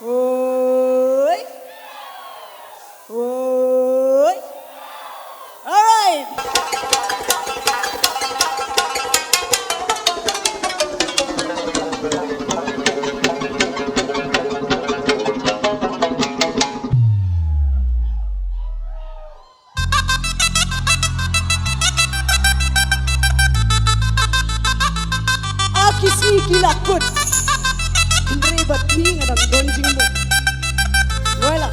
Woi. Woi. Alright. Akisi kilakut. Andre bating adang gonjing mo. Wala.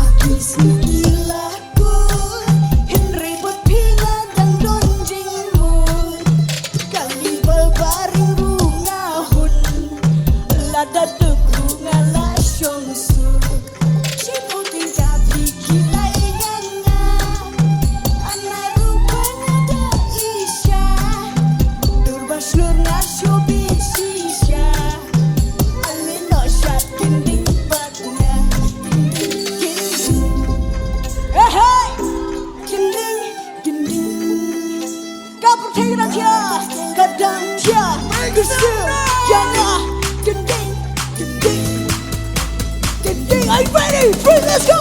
Akisi kilakut. Andre bating adang gonjing mo. Kali babaring rungahun. Lada teku ngalasyong suk. Ciputing kapi kilay gana. Anak rupanya da isya. Turbaslur ngasyo bisisya. Alino syat kending batnya. Kending. Hey! Kending. Kending. Kapur tinggal dia. Kadang dia. Kesil. Jana. Kending. Kending. Kending. Are you ready? Ready, let's go!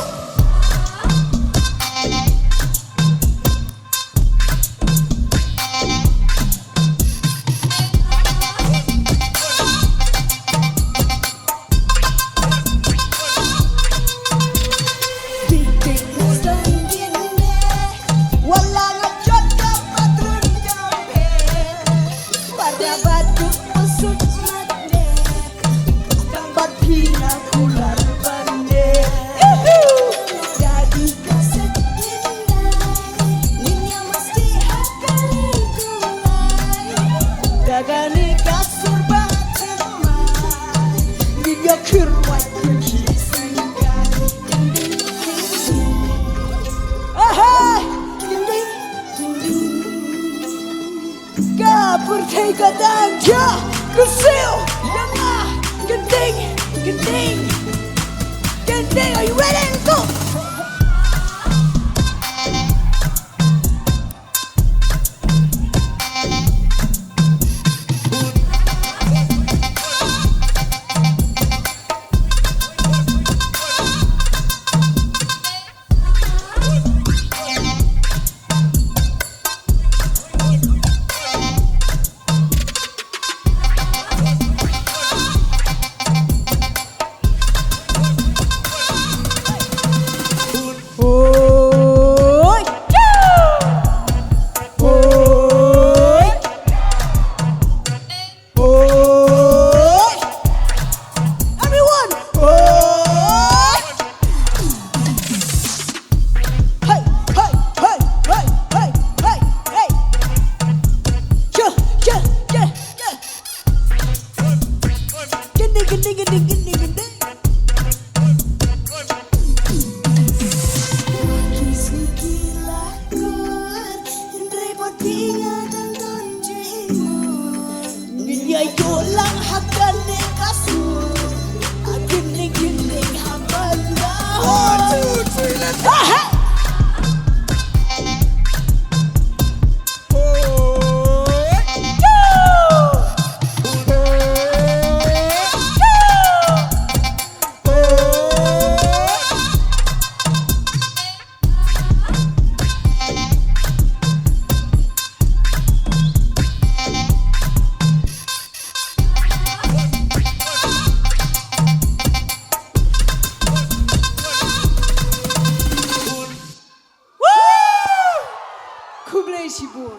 Gani kasur batemai Dia kerwat pergi singgah Kending, kending Ahai Kending, kending Kapur tega dan dia Kesil Yangah Kending, kending Kending, are you ready? Go! Yolang hakan ni kasur, gini gini hamala. 1, 2, 3, let's go. Kublai Sibur.